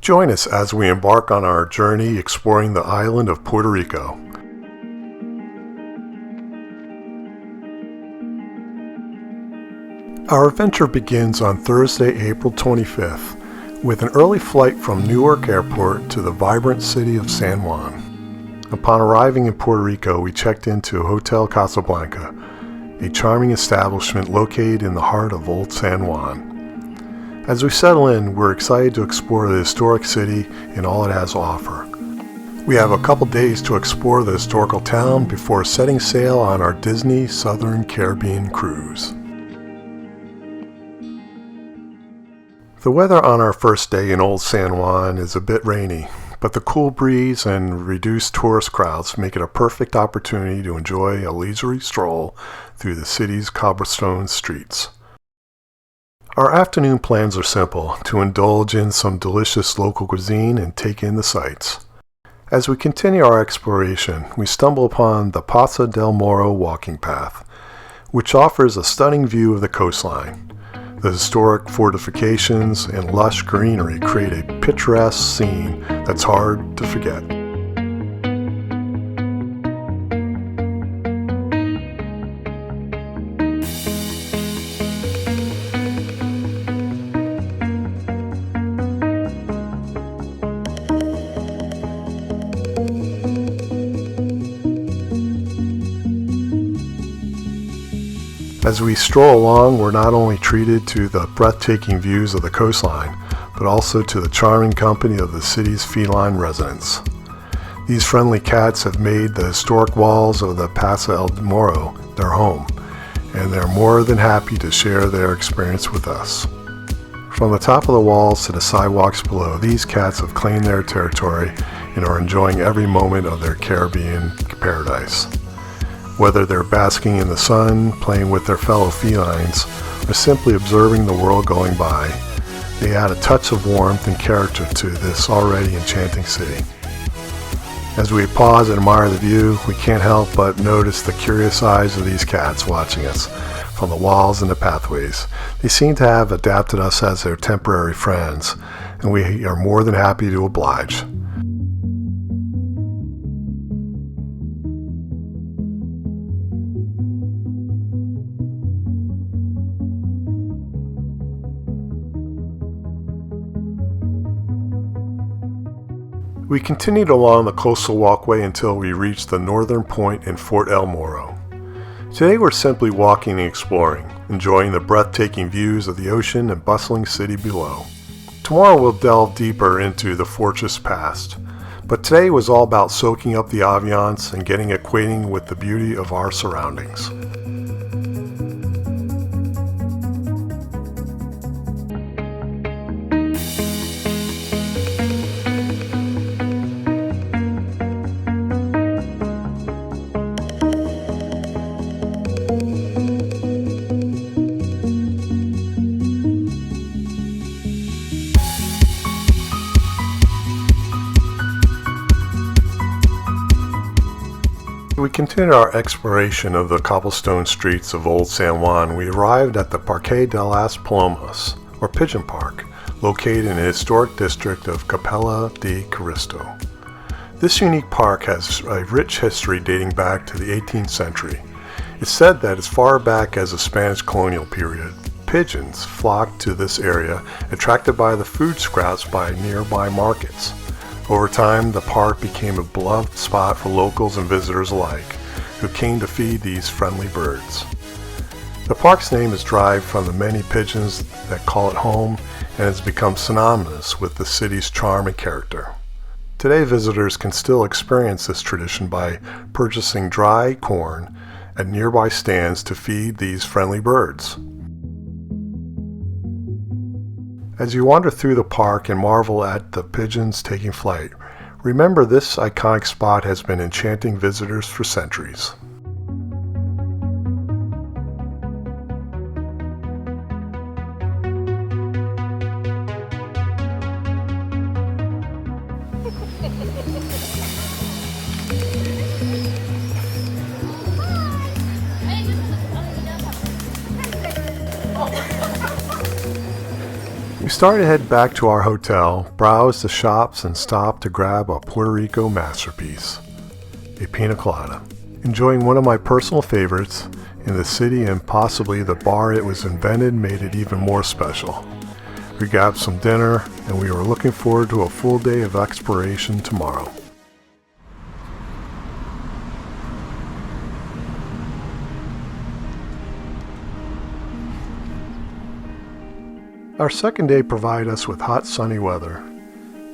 Join us as we embark on our journey exploring the island of Puerto Rico. Our adventure begins on Thursday, April 25th, with an early flight from Newark Airport to the vibrant city of San Juan. Upon arriving in Puerto Rico, we checked into Hotel Casablanca, a charming establishment located in the heart of Old San Juan. As we settle in, we're excited to explore the historic city and all it has to offer. We have a couple days to explore the historical town before setting sail on our Disney Southern Caribbean cruise. The weather on our first day in Old San Juan is a bit rainy, but the cool breeze and reduced tourist crowds make it a perfect opportunity to enjoy a leisurely stroll through the city's cobblestone streets. Our afternoon plans are simple: to indulge in some delicious local cuisine and take in the sights. As we continue our exploration, we stumble upon the Plaza del Morro walking path, which offers a stunning view of the coastline. The historic fortifications and lush greenery create a picturesque scene that's hard to forget. As we stroll along, we're not only treated to the breathtaking views of the coastline, but also to the charming company of the city's feline residents. These friendly cats have made the historic walls of the Plaza del Morro their home, and they're more than happy to share their experience with us. From the top of the walls to the sidewalks below, these cats have claimed their territory and are enjoying every moment of their Caribbean paradise. Whether they're basking in the sun, playing with their fellow felines, or simply observing the world going by, they add a touch of warmth and character to this already enchanting city. As we pause and admire the view, we can't help but notice the curious eyes of these cats watching us from the walls and the pathways. They seem to have adapted us as their temporary friends, and we are more than happy to oblige. We continued along the coastal walkway until we reached the northern point in Fort El Morro. Today we're simply walking and exploring, enjoying the breathtaking views of the ocean and bustling city below. Tomorrow we'll delve deeper into the fortress past, but today was all about soaking up the ambiance and getting acquainted with the beauty of our surroundings. We continued our exploration of the cobblestone streets of Old San Juan. We arrived at the Parque de las Palomas, or Pigeon Park, located in the historic district of Capella de Cristo. This unique park has a rich history dating back to the 18th century. It's said that as far back as the Spanish colonial period, pigeons flocked to this area, attracted by the food scraps by nearby markets. Over time, the park became a beloved spot for locals and visitors alike, who came to feed these friendly birds. The park's name is derived from the many pigeons that call it home and has become synonymous with the city's charm and character. Today, visitors can still experience this tradition by purchasing dry corn at nearby stands to feed these friendly birds. As you wander through the park and marvel at the pigeons taking flight, remember this iconic spot has been enchanting visitors for centuries. We started to head back to our hotel, browsed the shops, and stopped to grab a Puerto Rico masterpiece, a pina colada. Enjoying one of my personal favorites in the city, and possibly the bar it was invented made it even more special. We grabbed some dinner, and we were looking forward to a full day of exploration tomorrow. Our second day provided us with hot, sunny weather.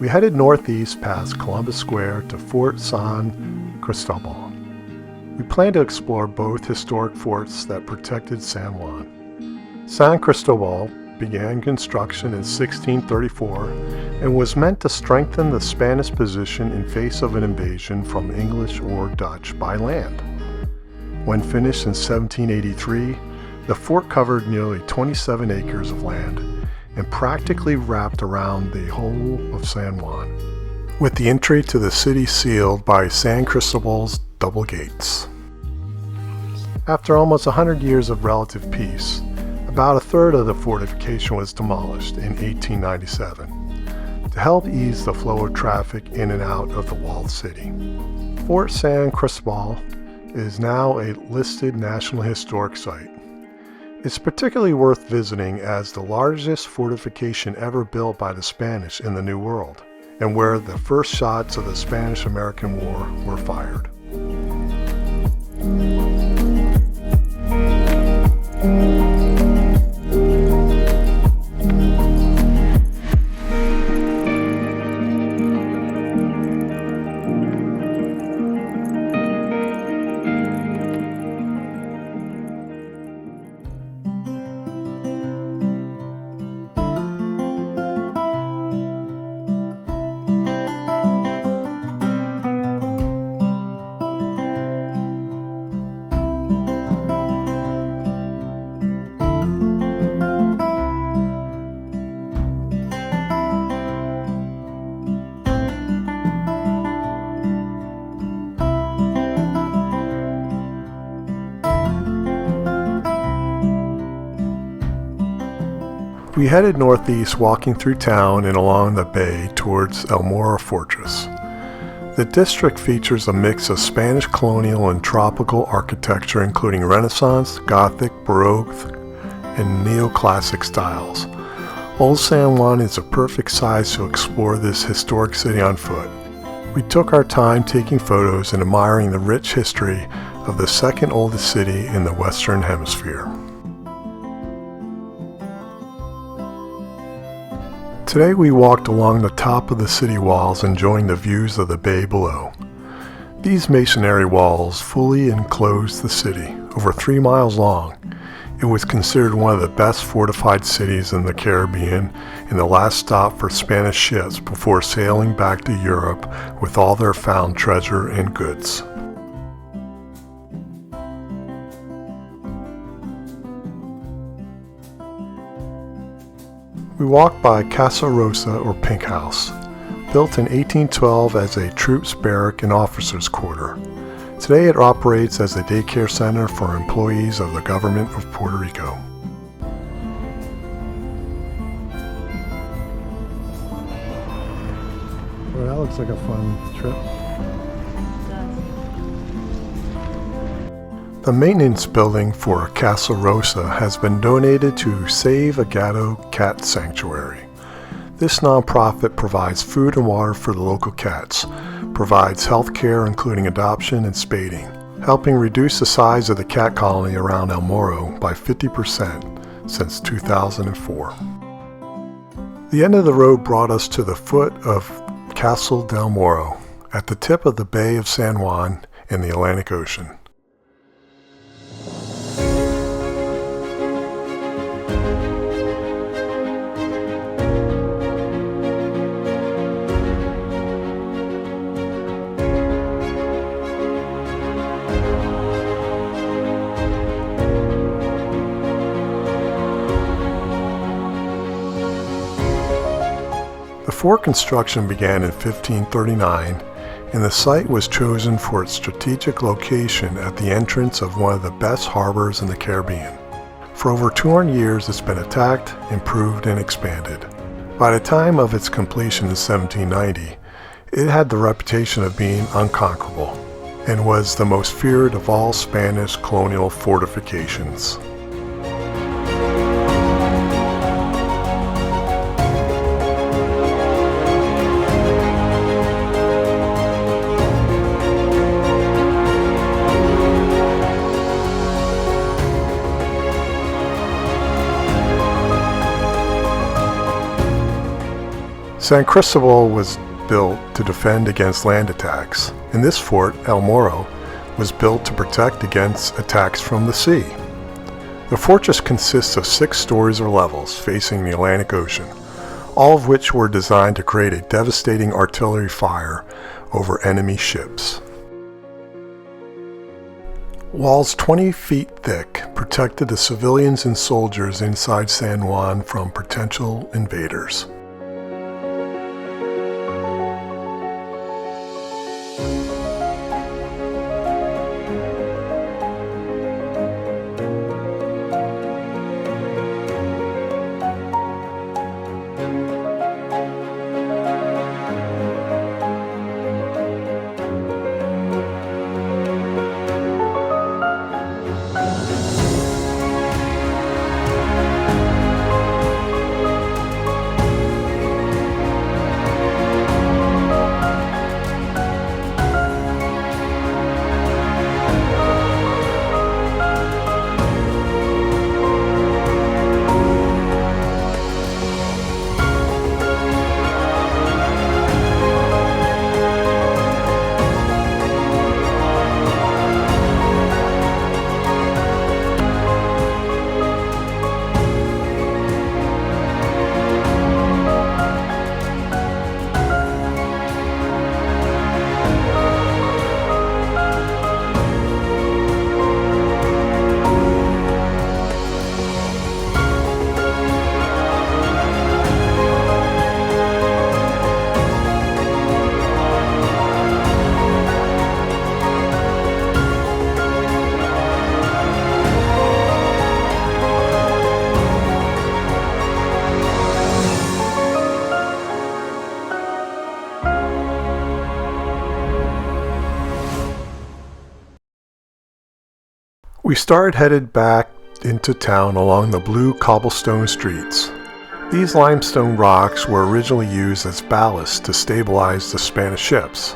We headed northeast past Columbus Square to Fort San Cristobal. We planned to explore both historic forts that protected San Juan. San Cristobal began construction in 1634 and was meant to strengthen the Spanish position in face of an invasion from English or Dutch by land. When finished in 1783, the fort covered nearly 27 acres of land and practically wrapped around the whole of San Juan, with the entry to the city sealed by San Cristobal's double gates. After almost 100 years of relative peace, about a third of the fortification was demolished in 1897 to help ease the flow of traffic in and out of the walled city. Fort San Cristobal is now a listed National Historic Site. It's particularly worth visiting as the largest fortification ever built by the Spanish in the New World, and where the first shots of the Spanish-American War were fired. We headed northeast, walking through town and along the bay towards El Morro Fortress. The district features a mix of Spanish colonial and tropical architecture, including Renaissance, Gothic, Baroque, and neoclassic styles. Old San Juan is a perfect size to explore this historic city on foot. We took our time taking photos and admiring the rich history of the second oldest city in the Western Hemisphere. Today we walked along the top of the city walls, enjoying the views of the bay below. These masonry walls fully enclosed the city, over 3 miles long. It was considered one of the best fortified cities in the Caribbean and the last stop for Spanish ships before sailing back to Europe with all their found treasure and goods. We walked by Casa Rosa, or Pink House, built in 1812 as a troops barrack and officers' quarter. Today it operates as a daycare center for employees of the government of Puerto Rico. Well, that looks like a fun trip. The maintenance building for Casa Rosa has been donated to Save a Gato Cat Sanctuary. This nonprofit provides food and water for the local cats, provides health care including adoption and spading, helping reduce the size of the cat colony around El Morro by 50% since 2004. The end of the road brought us to the foot of Castle del Morro, at the tip of the Bay of San Juan in the Atlantic Ocean. The fort construction began in 1539, and the site was chosen for its strategic location at the entrance of one of the best harbors in the Caribbean. For over 200 years it's been attacked, improved, and expanded. By the time of its completion in 1790, it had the reputation of being unconquerable and was the most feared of all Spanish colonial fortifications. San Cristobal was built to defend against land attacks, and this fort, El Morro, was built to protect against attacks from the sea. The fortress consists of 6 stories or levels facing the Atlantic Ocean, all of which were designed to create a devastating artillery fire over enemy ships. Walls 20 feet thick protected the civilians and soldiers inside San Juan from potential invaders. We started headed back into town along the blue cobblestone streets. These limestone rocks were originally used as ballast to stabilize the Spanish ships.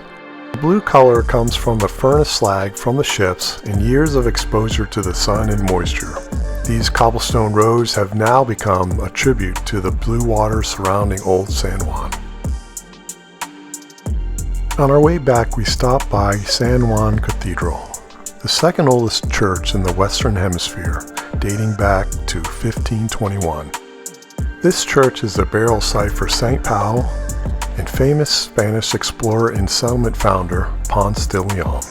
The blue color comes from the furnace slag from the ships and years of exposure to the sun and moisture. These cobblestone roads have now become a tribute to the blue water surrounding Old San Juan. On our way back, we stopped by San Juan Cathedral, the second oldest church in the Western Hemisphere, dating back to 1521. This church is the burial site for St. Pau and famous Spanish explorer and settlement founder Ponce de Leon.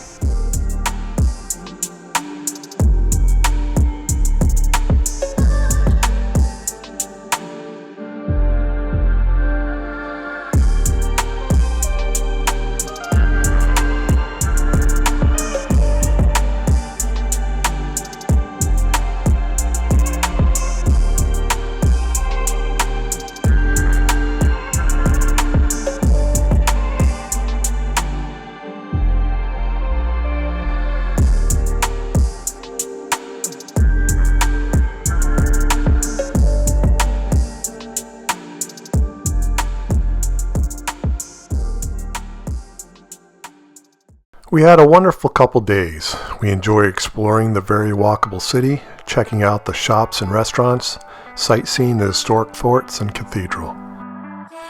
We had a wonderful couple days. We enjoyed exploring the very walkable city, checking out the shops and restaurants, sightseeing the historic forts and cathedral.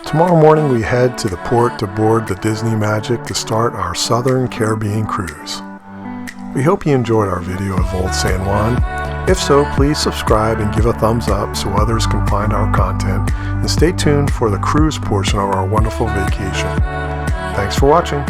Tomorrow morning we head to the port to board the Disney Magic to start our Southern Caribbean cruise. We hope you enjoyed our video of Old San Juan. If so, please subscribe and give a thumbs up so others can find our content, and stay tuned for the cruise portion of our wonderful vacation. Thanks for watching.